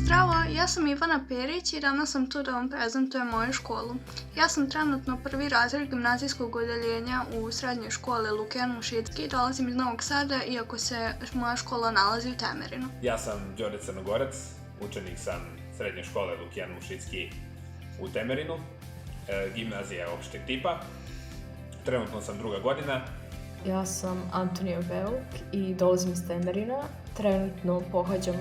Zdravo, ja sam Ivana Perić i danas sam tu da vam prezentujem moju školu. Ja sam trenutno prvi razred gimnazijskog odeljenja u srednjoj školi Lukijan Mušicki, dolazim iz Novog Sada, iako se moja škola nalazi u Temerinu. Ja sam Đorđe Crnogorac, učenik sam srednje škole Lukijan Mušicki u Temerinu, gimnazija opšteg tipa. Trenutno sam druga godina. Ja sam Antonija Beuk i dolazim iz Temerina. Trenutno pohađam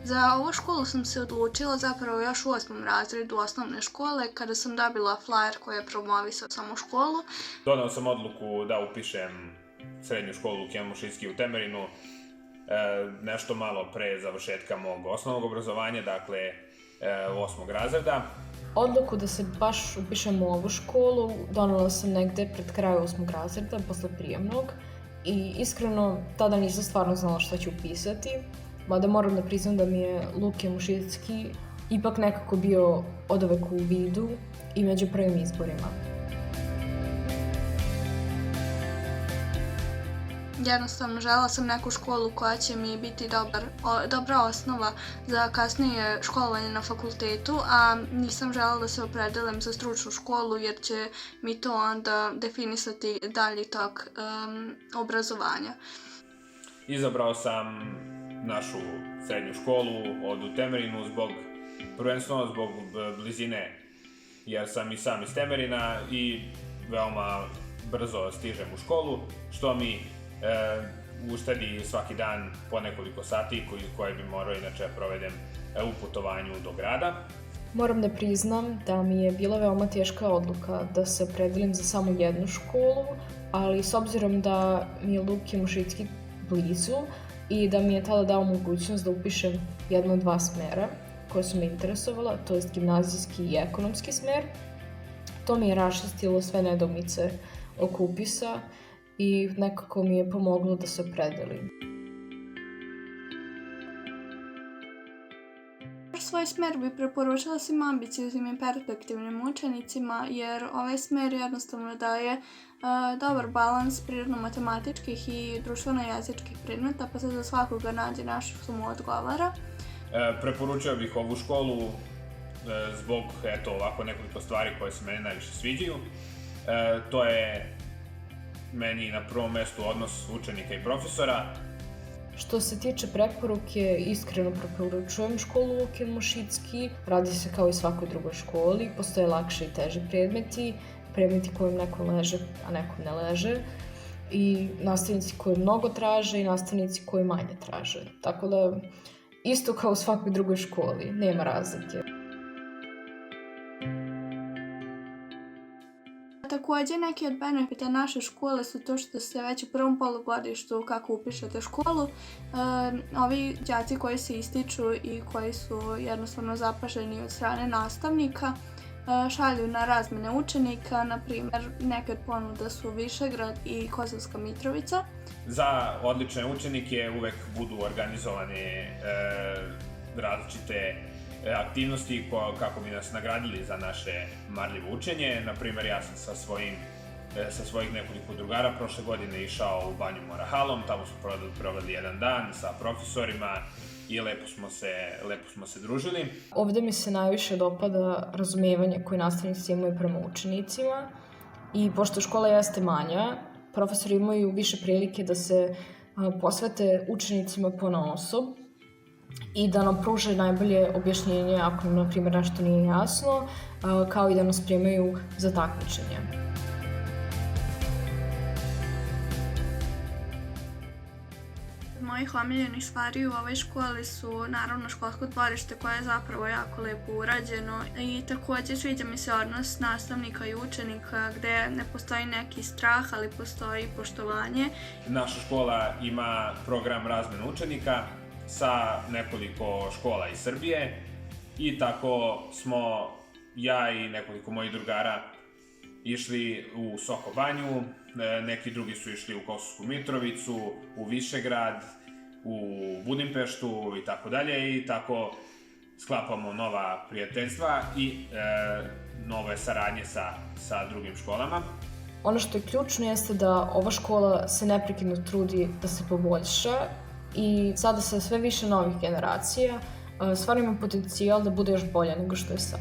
Za ovu školu sam se odlučila zapravo još u 8. razredu osnovne škole, kada sam dobila flajer koji je promovisao samu školu. Donao sam odluku da upišem srednju školu Lukijan Mušicki u Temerinu nešto malo pre završetka mog osnovnog obrazovanja, dakle 8. razreda. Odluku da se baš upišem u ovu školu donela sam negde pred kraju 8. razreda, posle prijemnog, i iskreno tada nisam stvarno znala šta ću upisati, mada moram da priznam da mi je Lukijan Mušicki ipak nekako bio oduvek u vidu i među prvim izborima. Jednostavno, želela sam neku školu koja će mi biti dobra osnova za kasnije školovanje na fakultetu, a nisam želela da se opredelim za stručnu školu jer će mi to onda definisati dalji tok obrazovanja. Izabrao sam našu srednju školu u Temerinu prvenstveno zbog blizine, jer sam i sam iz Temerina i veoma brzo stižem u školu, što mi uštedi svaki dan po nekoliko sati koje bi morao inače provedem u putovanju do grada. Moram da priznam da mi je bila veoma teška odluka da se opredelim za samo jednu školu, ali s obzirom da mi je Lukijan Mušicki blizu i da mi je tada dao mogućnost da upišem jedno od 2 smera koje su me interesovala, to jest gimnazijski i ekonomski smer, to mi je raščistilo sve nedoumice oko upisa i nekako mi je pomoglo da se opredelim. Svoj smer bi preporučila svim ambicioznim i perspektivnim učenicima, jer ovaj smer jednostavno daje dobar balans prirodno-matematičkih i društveno-jezičkih predmeta, pa se za svakoga nađe nešto što mu odgovara. Preporučio bih ovu školu zbog ovako nekoliko stvari koje se meni najviše sviđaju. To je meni na prvom mestu odnos učenika i profesora. Što se tiče preporuke, iskreno preporučujem školu Lukijan Mušicki. Radi se kao i svakoj drugoj školi, postoje lakše i teži predmeti kojim nekom leže, a nekom ne leže, i nastavnici koji mnogo traže i nastavnici koji manje traže. Tako da, isto kao u svakoj drugoj školi, nema razlike. Takođe, neki od benefita naše škole su to što se već u prvom polugodištu, kako upišete školu, ovi đaci koji se ističu i koji su jednostavno zapaženi od strane nastavnika, šalju na razmene učenika, na primjer, neke od ponuda su Višegrad i Kosovska Mitrovica. Za odlične učenike uvek budu organizovane različite aktivnosti kako bi nas nagradili za naše marljivo učenje. Naprimjer, ja sam sa svojih nekoliko drugara prošle godine išao u banju Morahalom, tamo smo proveli jedan dan sa profesorima i lepo smo se družili. Ovde mi se najviše dopada razumevanje koje nastavnici imaju prema učenicima, i pošto škola jeste manja, profesori imaju više prilike da se posvete učenicima ponaosob i da nam pruže najbolje objašnjenje ako nam, na primjer, nešto nije jasno, kao i da nas primaju za takmičenje. Mojih omiljenih stvari u ovoj školi su naravno školsko dvorište koje je zapravo jako lepo urađeno, i takođe sviđa mi se odnos nastavnika i učenika gde ne postoji neki strah, ali postoji poštovanje. Naša škola ima program razmene učenika sa nekoliko škola iz Srbije i tako smo ja i nekoliko mojih drugara išli u Soko Banju, neki drugi su išli u Kosovsku Mitrovicu, u Višegrad, u Budimpeštu i tako dalje, i tako sklapamo nova prijateljstva i nove saradnje sa drugim školama. Ono što je ključno jeste da ova škola se neprekidno trudi da se poboljša i sada sa sve više novih generacija stvarno ima potencijal da bude još bolja nego što je sad.